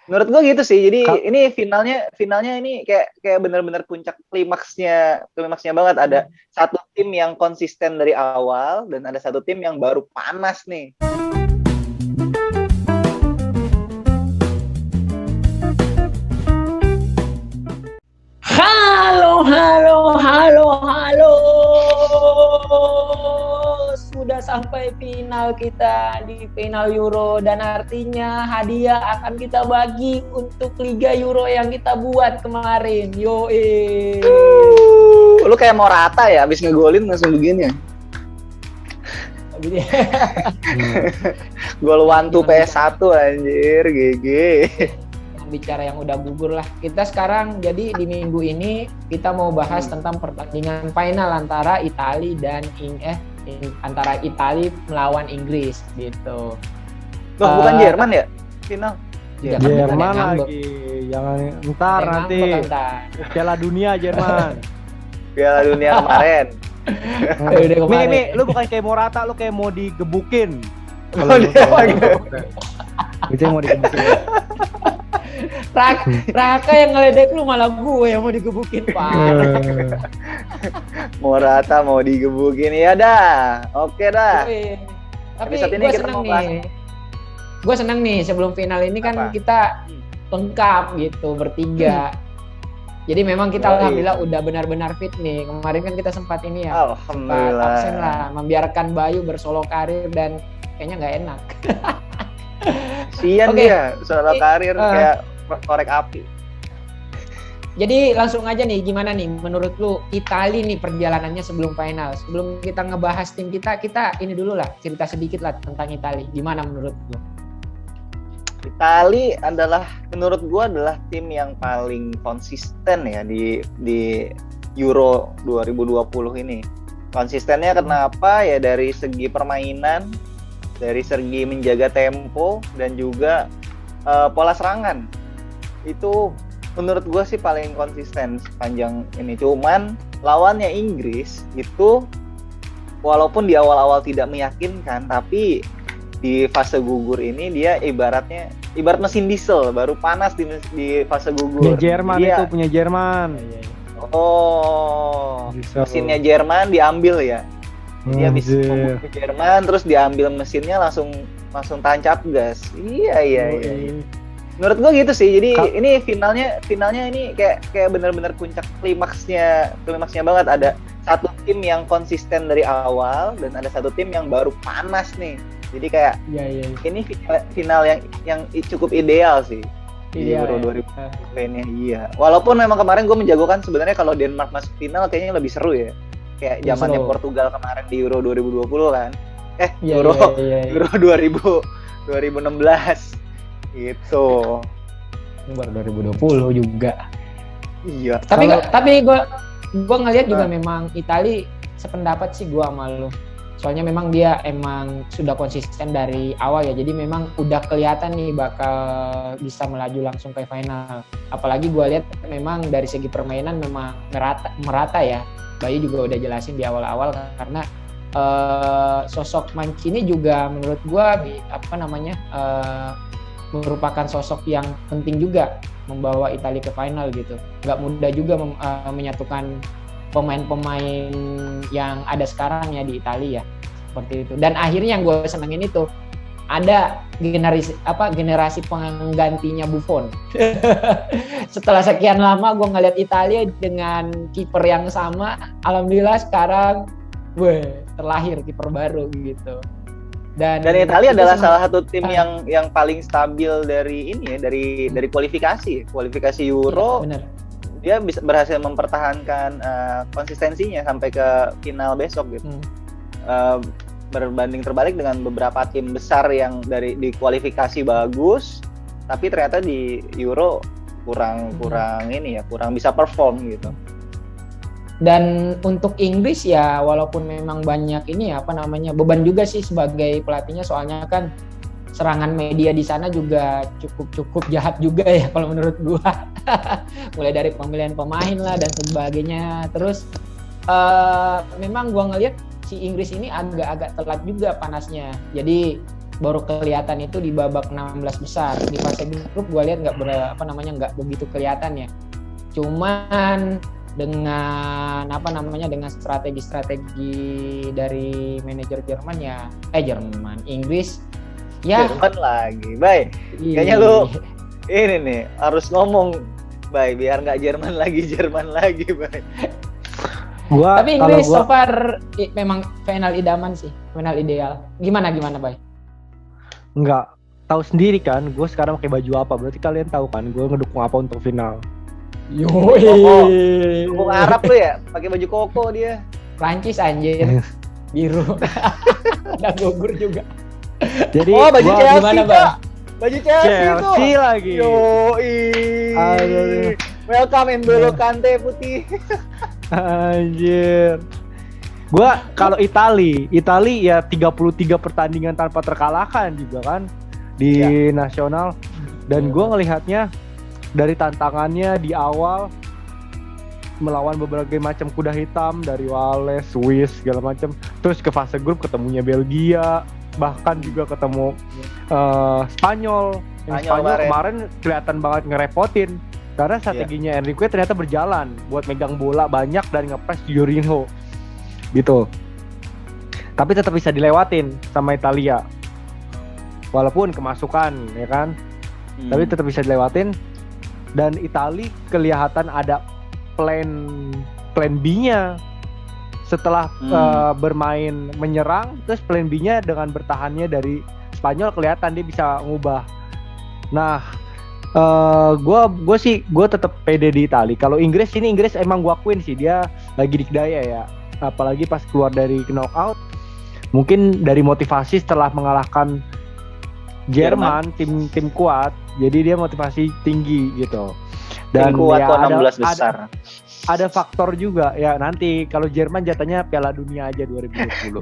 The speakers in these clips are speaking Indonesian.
Menurut gue gitu sih. Jadi Ka- ini finalnya ini kayak benar-benar puncak klimaksnya banget. Ada satu tim yang konsisten dari awal dan ada satu tim yang baru panas nih. Halo, halo, halo, halo. Sudah sampai final kita di final Euro dan artinya hadiah akan kita bagi untuk Liga Euro yang kita buat kemarin. Yo, Lu kayak mau rata ya, abis ngegolin langsung begini ya. Gol wantu PS1 anjir, GG. Bicara yang udah gugur lah. Kita sekarang jadi di minggu ini kita mau bahas tentang pertandingan final antara Italia dan antara Italia melawan Inggris gitu. Loh, bukan Jerman ya final? Jerman lagi. Jangan ntar nanti Piala Dunia Jerman. Piala Dunia kemarin. Nih, lu bukan kayak mau rata, lu kayak mau digebukin. Oh, dia Itu yang mau digebukin. Raka yang ngeledek lu, malah gue yang mau digebukin, Pak. Mau rata mau digebukin ya dah. Oke dah. Tapi gue seneng nih. Gue seneng nih sebelum final ini kan kita lengkap gitu bertiga. Jadi memang kita alhamdulillah udah benar-benar fit nih. Kemarin kan kita sempat ini ya, sempat absen lah, membiarkan Bayu bersolo karir dan kayaknya nggak enak. Sian dia, solo karir kayak korek api. Jadi langsung aja nih, gimana nih menurut lu Italia nih perjalanannya sebelum final? Sebelum kita ngebahas tim kita ini dulu lah, cerita sedikit lah tentang Italia. Gimana menurut lu? Italia adalah, menurut gua adalah tim yang paling konsisten ya di Euro 2020 ini. Konsistennya kenapa? Ya dari segi permainan, dari segi menjaga tempo dan juga pola serangan. Itu menurut gue sih paling konsisten sepanjang ini. Cuman lawannya Inggris itu walaupun di awal-awal tidak meyakinkan, tapi di fase gugur ini dia ibarat mesin diesel baru panas di fase gugur. Jerman dia, itu punya Jerman. Oh, mesinnya Jerman diambil ya. Dia habis ke Jerman terus diambil mesinnya langsung tancap gas. Iya. Menurut gue gitu sih. Jadi ini finalnya ini kayak benar-benar puncak klimaksnya banget. Ada satu tim yang konsisten dari awal dan ada satu tim yang baru panas nih. Jadi kayak ini final yang cukup ideal sih di Euro 2020 ini. Iya. Walaupun memang kemarin gue menjagokan sebenarnya kalau Denmark masuk final kayaknya lebih seru ya. Kayak zamannya Portugal kemarin di Euro 2020 kan. Euro 2016 gitu. Baru 2020 juga. Iya. Tapi gue ngelihat juga memang Italia sependapat sih gue sama lu. Soalnya memang dia emang sudah konsisten dari awal ya. Jadi memang udah kelihatan nih bakal bisa melaju langsung ke final. Apalagi gue lihat memang dari segi permainan memang merata ya. Bayu juga udah jelasin di awal-awal karena sosok Mancini juga menurut gue merupakan sosok yang penting juga membawa Italia ke final gitu. Gak mudah juga menyatukan pemain-pemain yang ada sekarang ya di Italia ya, seperti itu. Dan akhirnya yang gue senengin itu ada generasi penggantinya Buffon. Setelah sekian lama gue ngeliat Italia dengan kiper yang sama, alhamdulillah sekarang terlahir kiper baru gitu. Dan Italia adalah salah satu tim yang paling stabil dari ini ya, dari kualifikasi Euro. Bener. Dia bisa berhasil mempertahankan konsistensinya sampai ke final besok gitu. Berbanding terbalik dengan beberapa tim besar yang di kualifikasi bagus, tapi ternyata di Euro kurang bisa perform gitu. Dan untuk Inggris ya walaupun memang banyak beban juga sih sebagai pelatihnya, soalnya kan serangan media di sana juga cukup jahat juga ya kalau menurut gua. Mulai dari pemilihan pemain lah dan sebagainya. Terus memang gua ngelihat si Inggris ini agak-agak telat juga panasnya. Jadi baru kelihatan itu di babak 16 besar. Di fase grup gue lihat nggak begitu kelihatan ya. Cuman dengan dengan strategi dari manajer Inggris ya. Jerman lagi, Bay. Kayaknya lu ini nih harus ngomong, Bay, biar nggak Jerman lagi, Bay. Tapi Inggris so far memang final idaman sih, final ideal. Gimana Bay? Enggak, tahu sendiri kan, gue sekarang pakai baju apa. Berarti kalian tahu kan, gue ngedukung apa untuk final. Yoi. Dukung Arab lu ya, pakai baju koko dia. Prancis anjir. Biru. Ada gugur juga. Jadi baju Chelsea, gimana, Kak? Baju Chelsea tuh. Lagi. Yoi. Aduh. Welcome N'Golo Kante putih. Anjir. Gua kalau Itali ya 33 pertandingan tanpa terkalahkan juga kan di nasional, dan gua ngelihatnya dari tantangannya di awal melawan berbagai macam kuda hitam dari Wales, Swiss segala macam, terus ke fase grup ketemunya Belgia, bahkan juga ketemu Spanyol. Spanyol kemarin kelihatan banget ngerepotin karena strateginya Enrique ternyata berjalan buat megang bola banyak dan ngepres Jorginho gitu. Tapi tetap bisa dilewatin sama Italia. Walaupun kemasukan ya kan. Tapi tetap bisa dilewatin. Dan Italia kelihatan ada plan B-nya setelah bermain menyerang, terus plan B-nya dengan bertahannya dari Spanyol kelihatan dia bisa ngubah. Nah, gue tetap pede di Italia. Kalau Inggris emang gue akuin sih dia lagi dikdaya ya, apalagi pas keluar dari knockout, mungkin dari motivasi setelah mengalahkan Jerman, tim kuat, jadi dia motivasi tinggi gitu. Dan tim kuat ya 16 besar. Ada faktor juga ya, nanti kalau Jerman jatahnya Piala Dunia aja 2020.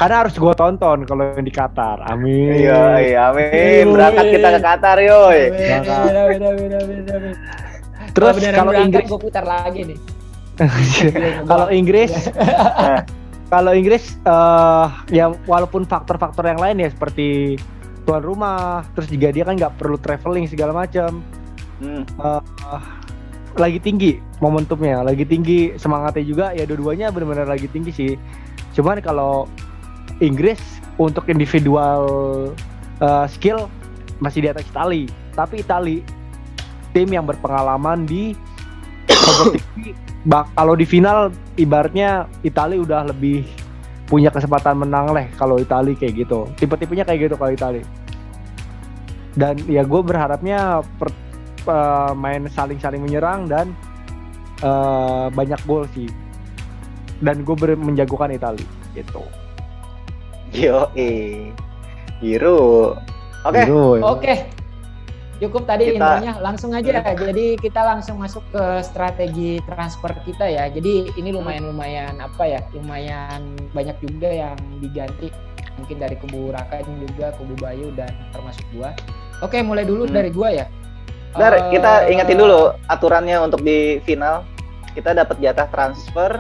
Karena harus gue tonton kalau yang di Qatar. Amin. Iya, amin. Berangkat kita ke Qatar, yoi. Beda. Terus kalau Inggris gue putar lagi nih. Kalau Inggris ya walaupun faktor-faktor yang lain ya seperti tuan rumah, terus juga dia kan nggak perlu traveling segala macam. Lagi tinggi momentumnya, lagi tinggi semangatnya juga ya, dua-duanya benar-benar lagi tinggi sih. Cuman kalau Inggris untuk individual skill masih di atas Italia, tapi Italia tim yang berpengalaman di kompetisi. Kalau di final ibaratnya Italia udah lebih punya kesempatan menang lah kalau Italia kayak gitu. Tipe-tipenya kayak gitu kalau Italia. Dan ya gue berharapnya main saling menyerang dan banyak gol sih. Dan gue menjagokan Italia gitu. Biru. Oke. Cukup tadi infonya, langsung aja. Jadi kita langsung masuk ke strategi transfer kita ya. Jadi ini lumayan banyak juga yang diganti. Mungkin dari kubu Raka juga, kubu Bayu dan termasuk gua. Oke, mulai dulu dari gua ya. Kita ingetin dulu aturannya untuk di final. Kita dapat jatah transfer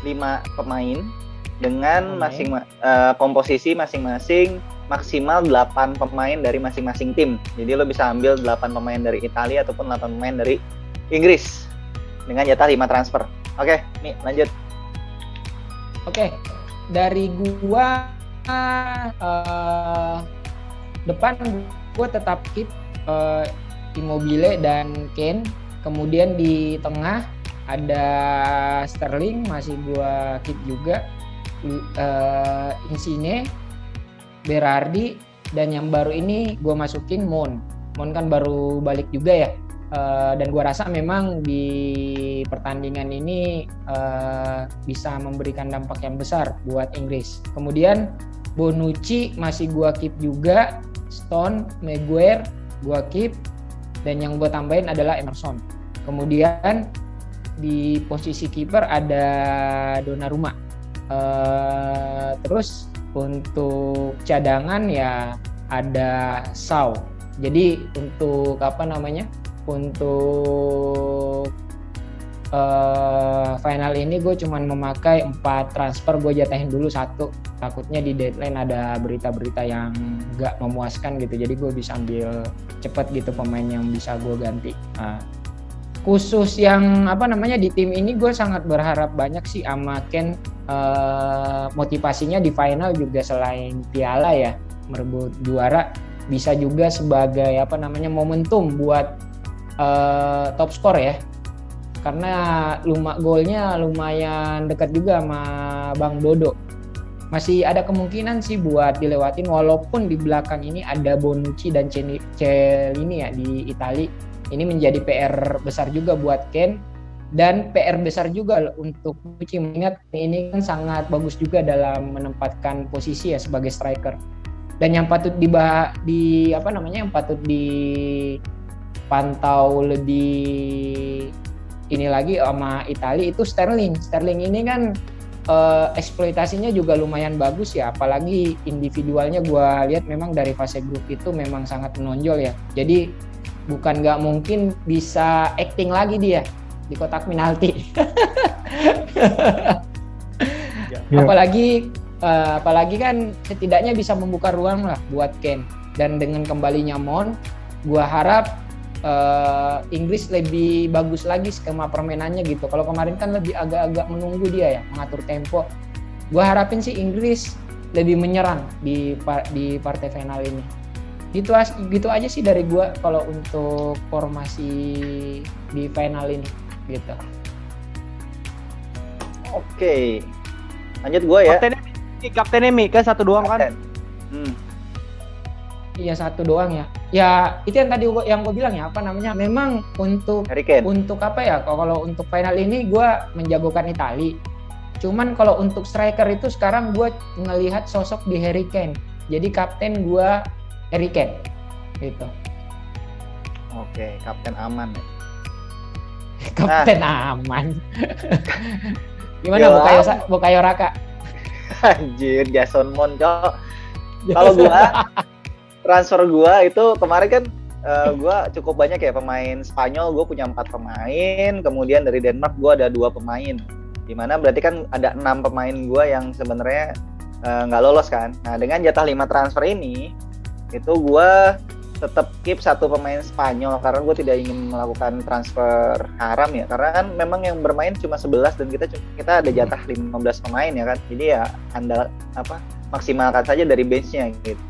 5 pemain dengan komposisi masing-masing maksimal 8 pemain dari masing-masing tim. Jadi lo bisa ambil 8 pemain dari Italia ataupun 8 pemain dari Inggris dengan jatah 5 transfer. Oke, nih lanjut. Oke, dari gua depan gua tetap keep Immobile dan Kane. Kemudian di tengah ada Sterling, masih gua keep juga. Insigne, Berardi, dan yang baru ini gue masukin Mon kan baru balik juga ya, dan gue rasa memang di pertandingan ini bisa memberikan dampak yang besar buat Inggris. Kemudian Bonucci masih gue keep juga, Stone, Maguire gue keep, dan yang gue tambahin adalah Emerson. Kemudian di posisi kiper ada Donnarumma. Terus untuk cadangan ya ada Shaw. Jadi untuk untuk final ini gue cuman memakai 4 transfer, gue jatahin dulu 1, takutnya di deadline ada berita-berita yang gak memuaskan gitu, jadi gue bisa ambil cepet gitu pemain yang bisa gue ganti. Nah, khusus yang di tim ini gue sangat berharap banyak sih sama Ken, motivasinya di final juga selain piala ya, merebut juara, bisa juga sebagai momentum buat top skor ya, karena golnya lumayan dekat juga sama Bang Dodo. Masih ada kemungkinan sih buat dilewatin, walaupun di belakang ini ada Bonucci dan Chiellini ya di Itali. Ini menjadi PR besar juga buat Ken, dan PR besar juga untuk Bonucci, mengingat ini kan sangat bagus juga dalam menempatkan posisi ya sebagai striker. Dan yang patut yang patut dipantau lebih ini lagi sama Italia itu Sterling. Sterling ini kan eksploitasinya juga lumayan bagus ya, apalagi individualnya gue lihat memang dari fase grup itu memang sangat menonjol ya. Jadi bukan nggak mungkin bisa acting lagi dia di kotak penalti. Apalagi kan setidaknya bisa membuka ruang lah buat Ken. Dan dengan kembalinya Mon, gue harap Inggris lebih bagus lagi skema permainannya gitu. Kalau kemarin kan lebih agak-agak menunggu dia ya, mengatur tempo. Gue harapin sih Inggris lebih menyerang di partai final ini. Gitu aja sih dari gue kalau untuk formasi di final ini gitu. Oke. Lanjut gue ya. Kaptennya Mi kan 1 doang kan? Iya 1 doang ya. Ya itu yang tadi yang gue bilang ya, memang untuk kalau untuk final ini gue menjagokan Italia. Cuman kalau untuk striker itu sekarang gue ngelihat sosok di Harry Kane. Jadi kapten gue Harry Kane gitu. Oke, kapten aman. Kapten aman. Gimana Bukayo Raka? Anjir, Jason Mon, Cok. Kalau gua transfer gua itu kemarin kan gua cukup banyak ya pemain Spanyol, gua punya 4 pemain, kemudian dari Denmark gua ada 2 pemain. Dimana berarti kan ada 6 pemain gua yang sebenarnya nggak lolos kan. Nah, dengan jatah 5 transfer ini itu gua tetap keep 1 pemain Spanyol karena gue tidak ingin melakukan transfer haram ya, karena kan memang yang bermain cuma 11 dan kita ada jatah 15 pemain ya kan, jadi ya maksimalkan saja dari benchnya gitu.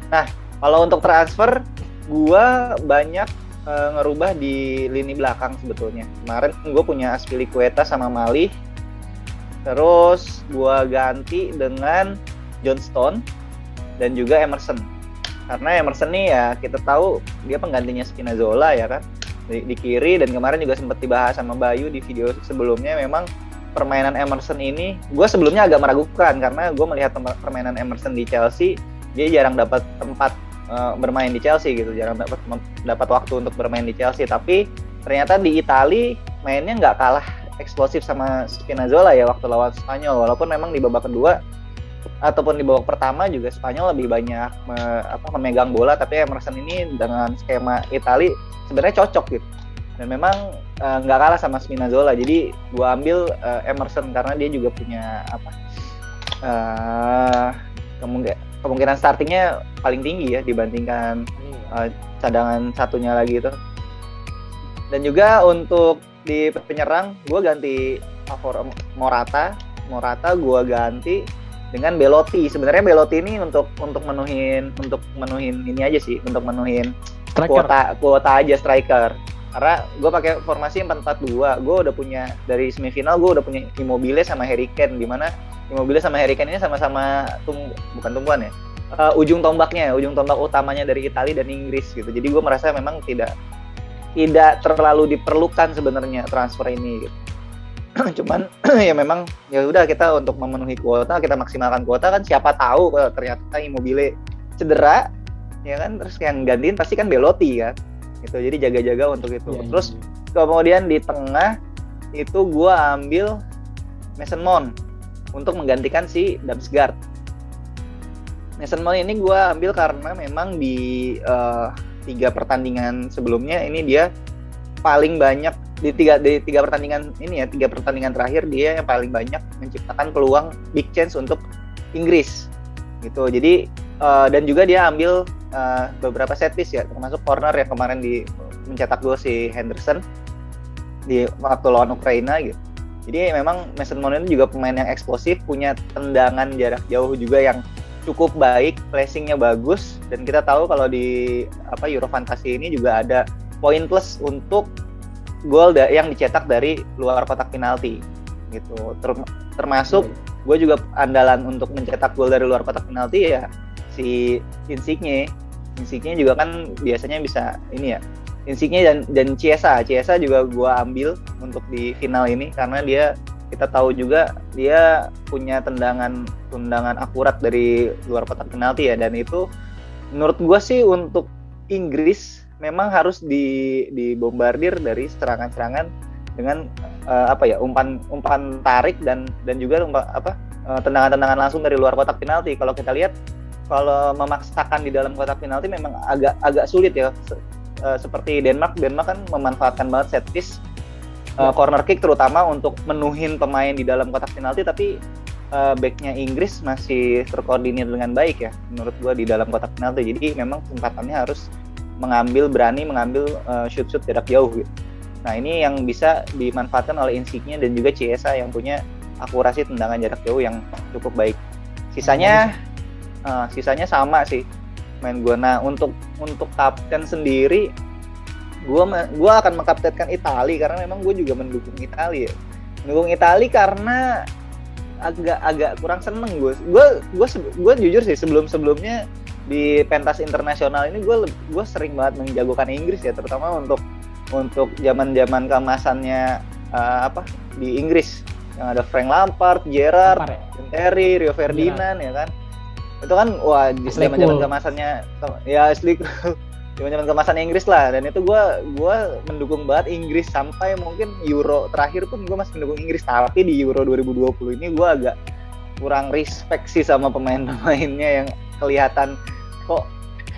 Nah, kalau untuk transfer gue banyak ngerubah di lini belakang sebetulnya. Kemarin gue punya Azpilicueta sama Malih, terus gue ganti dengan John Stone dan juga Emerson. Karena Emerson nih ya kita tahu dia penggantinya Spinazzola ya kan di kiri, dan kemarin juga sempat dibahas sama Bayu di video sebelumnya. Memang permainan Emerson ini gue sebelumnya agak meragukan karena gue melihat permainan Emerson di Chelsea, dia jarang dapat tempat bermain di Chelsea gitu, jarang dapat waktu untuk bermain di Chelsea. Tapi ternyata di Italia mainnya nggak kalah eksplosif sama Spinazzola ya waktu lawan Spanyol, walaupun memang di babak kedua ataupun di babak pertama juga Spanyol lebih banyak memegang bola, tapi Emerson ini dengan skema Italia sebenarnya cocok gitu, dan memang nggak kalah sama Spinazzola. Jadi gue ambil Emerson karena dia juga punya kemungkinan startingnya paling tinggi ya dibandingkan cadangan satunya lagi itu. Dan juga untuk di penyerang gue ganti Morata gue ganti dengan Belotti. Sebenarnya Belotti ini untuk menuhin ini aja sih, untuk menuhin kuota aja striker. Karena gue pakai formasi 4-4-2. Gue udah punya dari semifinal, gue udah punya Immobile sama Harry Kane, di mana Immobile sama Harry Kane ini sama-sama bukan tumpuan ya. Ujung tombak utamanya dari Italia dan Inggris gitu. Jadi gue merasa memang tidak terlalu diperlukan sebenarnya transfer ini gitu. Cuman ya memang ya udah, kita untuk memenuhi kuota, kita maksimalkan kuota kan, siapa tahu kalau ternyata Immobile cedera ya kan, terus yang gantiin pasti kan Belotti kan gitu. Jadi jaga-jaga untuk itu. Terus kemudian di tengah itu gue ambil Mason Mount untuk menggantikan si Damsgaard. Mason Mount ini gue ambil karena memang di 3 pertandingan sebelumnya ini dia paling banyak di tiga pertandingan ini ya, 3 pertandingan terakhir dia yang paling banyak menciptakan peluang big chance untuk Inggris gitu. Jadi dan juga dia ambil beberapa set piece ya, termasuk corner yang kemarin mencetak gol si Henderson di waktu lawan Ukraina gitu. Jadi memang Mason Mount itu juga pemain yang eksplosif, punya tendangan jarak jauh juga yang cukup baik, placingnya bagus, dan kita tahu kalau di Euro Fantasi ini juga ada poin plus untuk gol yang dicetak dari luar kotak penalti gitu. Termasuk gue juga andalan untuk mencetak gol dari luar kotak penalti ya si Insigne juga kan biasanya bisa ini ya, Insigne dan Chiesa juga gue ambil untuk di final ini karena kita tahu juga dia punya tendangan akurat dari luar kotak penalti ya, dan itu menurut gue sih untuk Inggris memang harus dibombardir dari serangan-serangan dengan umpan tarik dan juga tendangan-tendangan langsung dari luar kotak penalti. Kalau kita lihat, kalau memaksakan di dalam kotak penalti memang agak sulit ya. Seperti Denmark kan memanfaatkan banget set piece, corner kick terutama untuk menuhin pemain di dalam kotak penalti, tapi backnya Inggris masih terkoordinir dengan baik ya menurut gua di dalam kotak penalti. Jadi memang kesempatannya harus berani mengambil shoot jarak jauh gitu. Nah, ini yang bisa dimanfaatkan oleh Insigne dan juga Chiesa yang punya akurasi tendangan jarak jauh yang cukup baik. Sisanya sama sih main gue. Nah, untuk kapten sendiri, gue akan mengkaptenkan Italia karena memang gue juga mendukung Italia. Mendukung Italia karena agak kurang seneng gue jujur sih, sebelumnya di pentas internasional ini gue sering banget menjagokan Inggris ya, terutama untuk zaman keemasannya di Inggris yang ada Frank Lampard, Gerrard, Terry, Rio Ferdinand ya kan. Itu kan wah zaman keemasannya ya zaman keemasan Inggris lah, dan itu gue mendukung banget Inggris sampai mungkin Euro terakhir pun gue masih mendukung Inggris. Tapi di Euro 2020 ini gue agak kurang respect sih sama pemain-pemainnya yang kelihatan kok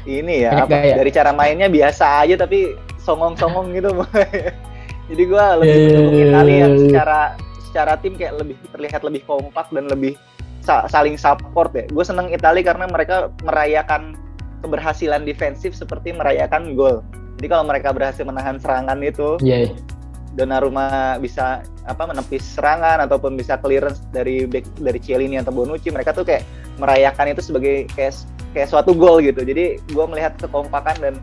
ini ya dari cara mainnya biasa aja tapi songong-songong gitu. Jadi gue lebih mendukung Italia yang secara tim kayak lebih terlihat lebih kompak dan lebih saling support ya. Gue seneng Italia karena mereka merayakan keberhasilan defensif seperti merayakan gol. Jadi kalau mereka berhasil menahan serangan itu, Donnarumma bisa menepis serangan ataupun bisa clearance dari Chiellini atau Bonucci, mereka tuh kayak merayakan itu sebagai kayak suatu gol gitu. Jadi gue melihat kekompakan dan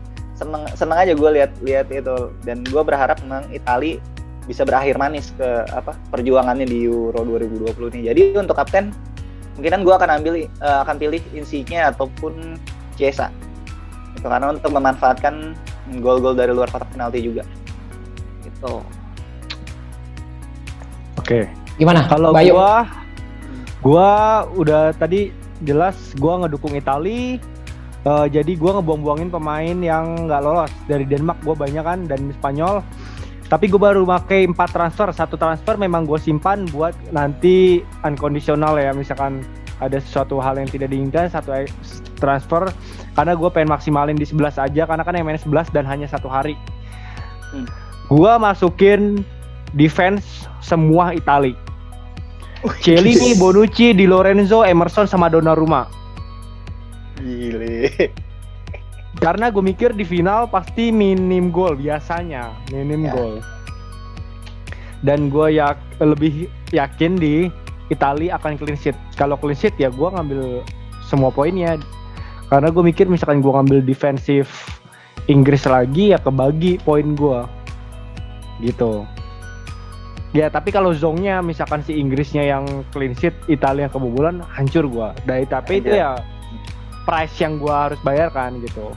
seneng aja gue lihat itu, dan gue berharap memang Italia bisa berakhir manis ke perjuangannya di Euro 2020 ini. Jadi untuk kapten mungkinan gue akan pilih Insigne ataupun Chiesa. Itu karena untuk memanfaatkan gol-gol dari luar kotak penalti juga. Gitu. Oke. Gimana? Kalau gua udah tadi jelas gua ngedukung Italia. Jadi gua ngebuang-buangin pemain yang nggak lolos. Dari Denmark gua banyak kan, dan Spanyol. Tapi gue baru pakai 4 transfer. 1 transfer memang gue simpan buat nanti unconditional ya. Misalkan ada sesuatu hal yang tidak diinginkan, 1 transfer. Karena gue pengen maksimalin di 11 aja. Karena kan yang main 11 dan hanya 1 hari. Gue masukin defense semua Italia. Chiellini, Bonucci, Di Lorenzo, Emerson, sama Donnarumma. Gile. Karena gue mikir di final pasti minim gol biasanya, gol. Dan gue lebih yakin di Italia akan clean sheet. Kalau clean sheet ya gue ngambil semua poinnya. Karena gue mikir misalkan gue ngambil defensif Inggris lagi ya kebagi poin gue. Gitu. Ya tapi kalau zongnya misalkan si Inggrisnya yang clean sheet, Italia yang kebobolan, hancur gue. Tapi itu ya price yang gue harus bayarkan gitu.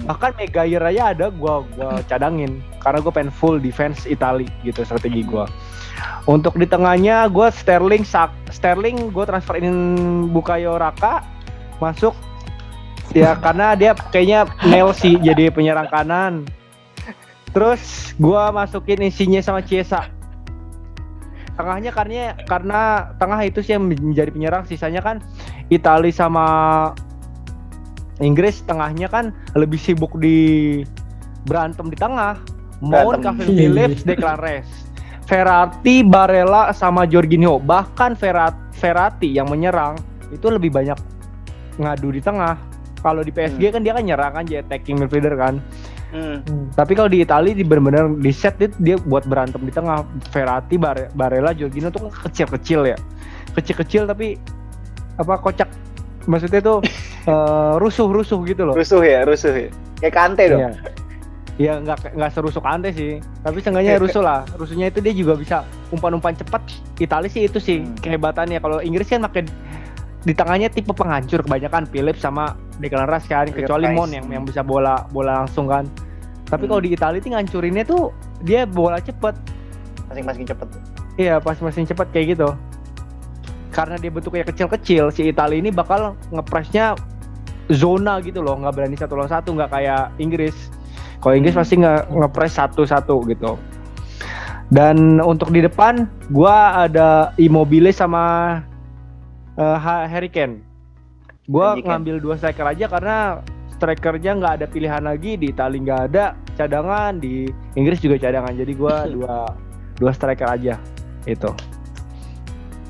Bahkan Maguire aja ada gue cadangin karena gue pengen full defense Italia gitu strategi gue. Untuk di tengahnya gue Sterling gue transferin Bukayo Saka masuk ya karena dia kayaknya nail sih jadi penyerang kanan. Terus gue masukin Insigne sama Chiesa. Tengahnya karena tengah itu sih yang menjadi penyerang, sisanya kan Italia sama Inggris tengahnya kan lebih sibuk di berantem di tengah. Maun, Berantem. Calvin Phillips, Declan Rice, Verratti, Barella sama Jorginho. Bahkan Verratti yang menyerang itu lebih banyak ngadu di tengah. Kalau di PSG kan dia kan nyerang kan, dia attacking midfielder kan. Tapi kalau di Italia di benar-benar di set dia buat berantem di tengah. Verratti, Barella, Jorginho tuh kan kecil-kecil ya. Kecil-kecil tapi kocak. Maksudnya tuh rusuh gitu loh. Rusuh ya. Kayak Kante dong. Iya, nggak serusuh Kante sih. Tapi seenggaknya rusuh lah. Rusuhnya itu dia juga bisa umpan-umpan cepat. Italia sih itu sih kehebatannya. Kalau Inggris kan pakai di tengahnya tipe penghancur kebanyakan Phillips sama Declan Rice kan, kecuali Mon yang bisa bola langsung kan. Tapi kalau di Italia tuh ngancurinnya tuh dia bola cepet. Masing-masing cepet. Iya, masing-masing cepet kayak gitu. Karena dia bentuknya kecil-kecil, si Italia ini bakal ngepresnya zona gitu loh, nggak berani 1 lawan 1, nggak kayak Inggris. Kalau Inggris pasti ngepres 1-1 gitu. Dan untuk di depan, gua ada Immobile sama Harry Kane. Gua ngambil 2 striker aja karena strikernya nggak ada pilihan lagi. Di Italia nggak ada cadangan, di Inggris juga cadangan. Jadi gua dua striker aja itu.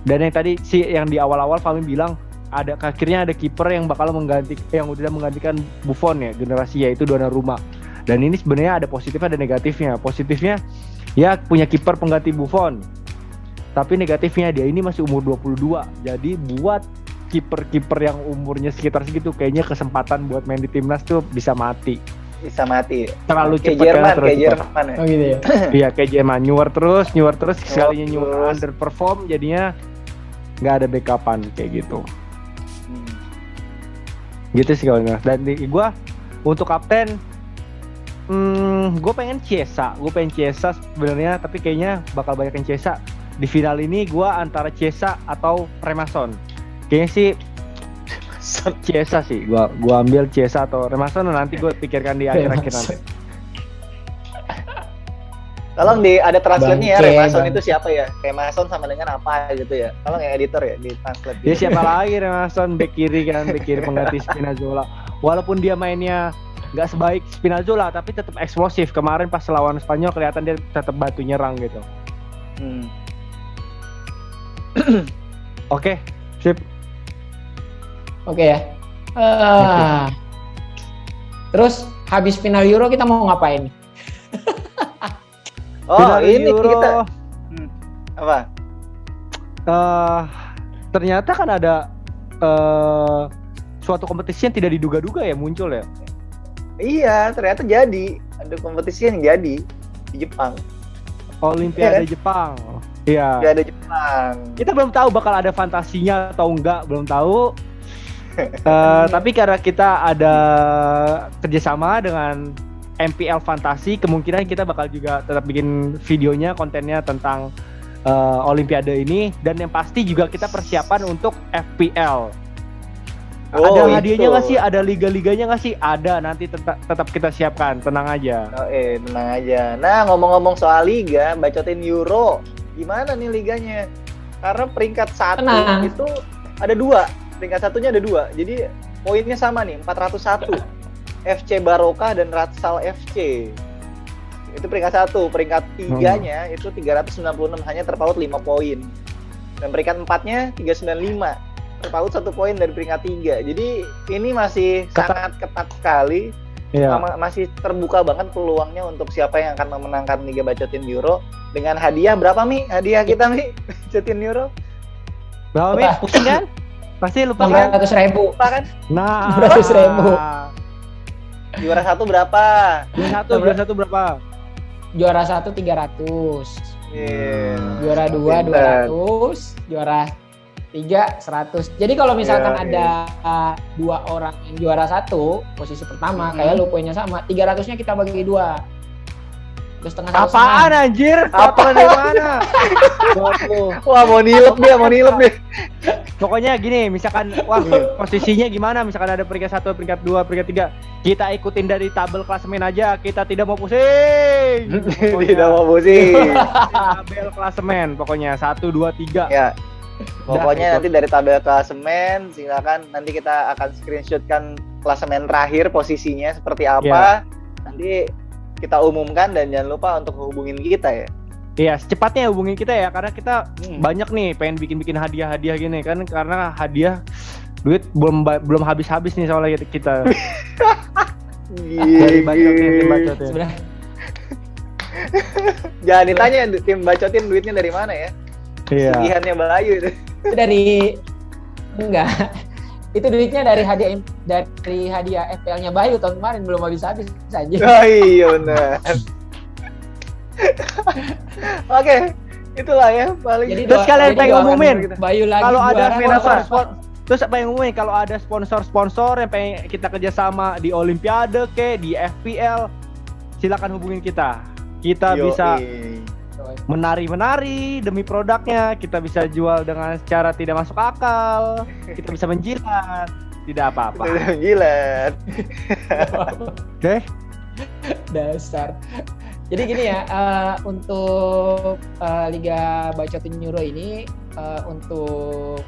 Dan yang tadi yang di awal-awal Fahmi bilang akhirnya ada kiper yang bakal udah menggantikan Buffon ya, generasi yaitu Donnarumma. Dan ini sebenarnya ada positifnya ada negatifnya. Positifnya ya punya kiper pengganti Buffon. Tapi negatifnya dia ini masih umur 22. Jadi buat kiper-kiper yang umurnya sekitar segitu kayaknya kesempatan buat main di timnas tuh bisa mati. Terlalu cepat kayak Jerman ya. Oh gitu ya. Iya, kayak Jerman nyuar terus sekalinya nyuar underperform jadinya nggak ada backupan kayak gitu. Gitu sih kalau nggak. Dan gue untuk kapten gue pengen Chiesa sebenarnya, tapi kayaknya bakal banyak yang Chiesa. Di final ini gue antara Chiesa atau Remason. Kayaknya sih Chiesa sih. Gue ambil Chiesa atau Remason, nanti gue pikirkan di akhir-akhir nanti. Tolong ada translate-nya ya, Remason itu siapa ya? Remason sama dengan apa gitu ya? Tolong ya editor ya di translate. Dia siapa lagi Remason, bek kiri pengganti Spinazzola. Walaupun dia mainnya nggak sebaik Spinazzola tapi tetap eksplosif. Kemarin pas lawan Spanyol kelihatan dia tetap bantu nyerang gitu. Oke, sip. Oke ya. Terus habis final Euro kita mau ngapain? Final ini Euro, kita apa? Ternyata kan ada suatu kompetisi yang tidak diduga-duga ya muncul ya. Iya, ternyata jadi ada kompetisi yang jadi di Jepang. Olimpiade Jepang. Iya. Olimpiade Jepang. Kita belum tahu bakal ada fantasinya atau enggak, belum tahu. Tapi karena kita ada kerjasama dengan MPL Fantasi, kemungkinan kita bakal juga tetap bikin videonya, kontennya tentang Olimpiade ini. Dan yang pasti juga kita persiapan untuk FPL. Ada hadiahnya nggak sih? Ada liga-liganya nggak sih? Ada, nanti tetap kita siapkan, tenang aja. Tenang aja. Nah, ngomong-ngomong soal liga, bacotin Euro. Gimana nih liganya? Karena peringkat 1 itu ada 2. Peringkat 1-nya ada 2. Jadi poinnya sama nih, 401. FC Barokah dan Ratsal FC. Itu peringkat 1. Peringkat 3-nya itu 396, hanya terpaut 5 poin. Dan peringkat 4-nya 395. Terpaut 1 poin dari peringkat 3. Jadi ini masih sangat ketat sekali. Iya. Masih terbuka banget peluangnya untuk siapa yang akan memenangkan Liga Bacotin Euro. Dengan hadiah berapa Mi? Hadiah kita Mi? Bacotin Euro berapa Mi? Pusing kan? Pasti lupa kan? 600.000. Lupa kan? Nah, 600.000. Juara 1 berapa? Juara 1 berapa? Juara 1 300. Juara 2 200. Juara 3 100. Jadi kalau misalkan ada 2 orang yang juara 1 posisi pertama, kayak lu poinnya sama, 300-nya kita bagi 2. Terus tengah apaan anjir? Apa dari mana? Wah, mau nilep deh. Pokoknya gini, misalkan posisinya gimana? Misalkan ada peringkat 1, peringkat 2, peringkat 3, kita ikutin dari tabel klasemen aja. Kita tidak mau pusing. Tidak mau pusing. Tabel klasemen pokoknya 1 2 3. Ya. Pokoknya nanti dari tabel klasemen, silakan nanti kita akan screenshotkan klasemen terakhir posisinya seperti apa. Nanti kita umumkan dan jangan lupa untuk hubungin kita ya. Iya, secepatnya hubungin kita ya, karena kita banyak nih pengen bikin hadiah-hadiah gini kan, karena hadiah duit belum habis-habis nih soalnya kita. Dari bacotin. Sebenarnya Jangan ditanya tim bacotin duitnya dari mana ya. Iya. Sugihannya Bayu itu. Itu duitnya dari hadiah FPL-nya Bayu tahun kemarin, belum habis-habis saja. Oh iya benar. Oke, itulah ya paling. Jadi terus kalian pengen ngumumin Bayu lagi kalau ada terus apa yang ngumumin kalau ada sponsor yang pengen kita kerjasama di Olimpiade di FPL, silakan hubungin kita. Kita bisa menari demi produknya, kita bisa jual dengan cara tidak masuk akal, kita bisa menjilat, tidak apa-apa. Menjilat. Oke. Dasar. Jadi gini ya, untuk Liga Bacotin Euro ini, untuk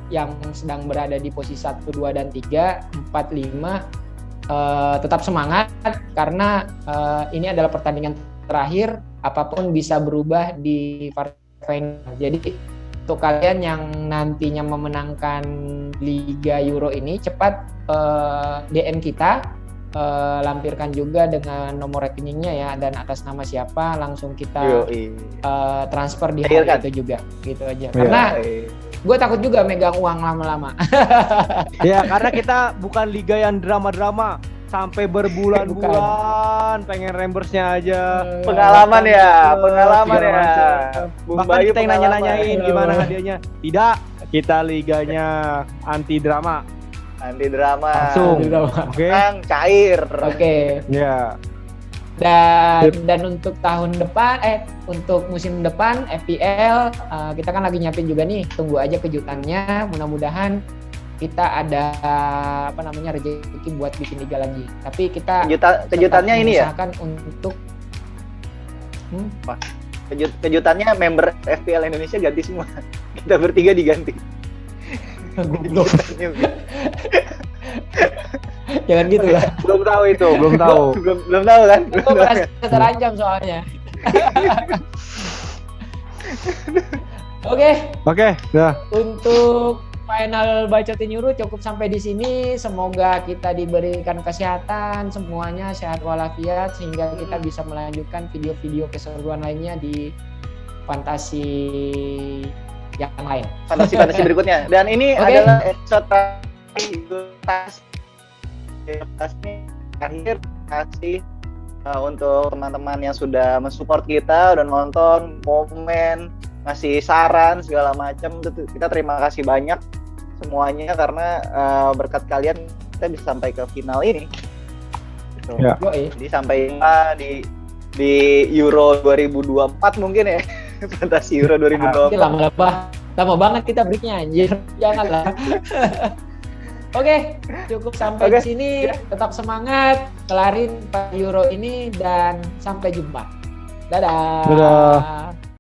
yang sedang berada di posisi 1, 2, dan 3, 4, 5, tetap semangat karena ini adalah pertandingan terakhir, apapun bisa berubah di final. Jadi untuk kalian yang nantinya memenangkan Liga Euro ini, cepat DM kita, lampirkan juga dengan nomor rekeningnya ya, dan atas nama siapa, langsung kita transfer di hari itu juga, gitu aja. Karena gue takut juga megang uang lama-lama. Ya, karena kita bukan liga yang drama-drama sampai berbulan-bulan pengen reimburse-nya aja. Pengalaman ya. Bahkan kita yang nanya-nanyain gimana hadiahnya. Tidak, kita liganya anti drama. Langsung. Oke. Cair. Oke. Ya. Dan untuk tahun depan, untuk musim depan FPL, kita kan lagi nyiapin juga nih. Tunggu aja kejutannya. Mudah-mudahan kita ada rezeki buat bikin liga lagi. Tapi kita kejutannya ini ya. Untuk kejutannya member FPL Indonesia ganti semua. Kita bertiga diganti. Goblok. Jangan gitu lah. Belum tahu itu. Belum tahu kan? Gue merasa terancam soalnya. Oke. Dah. Untuk final Bacotin Euro cukup sampai di sini. Semoga kita diberikan kesehatan, semuanya sehat walafiat, sehingga kita bisa melanjutkan video-video keseruan lainnya di fantasi yang lain. Fantasi berikutnya. Dan ini adalah episode terakhir kasih untuk teman-teman yang sudah mensupport kita, udah nonton, komen, ngasih saran segala macam. Kita terima kasih banyak semuanya karena berkat kalian kita bisa sampai ke final ini. Gitu. Ya. Jadi sampai di Euro 2024 mungkin ya. Fantasi Euro 2024. Lama banget kita breaknya anjir. Janganlah. Oke, cukup sampai di sini. Tetap semangat, kelarin Euro ini, dan sampai jumpa. Dadah.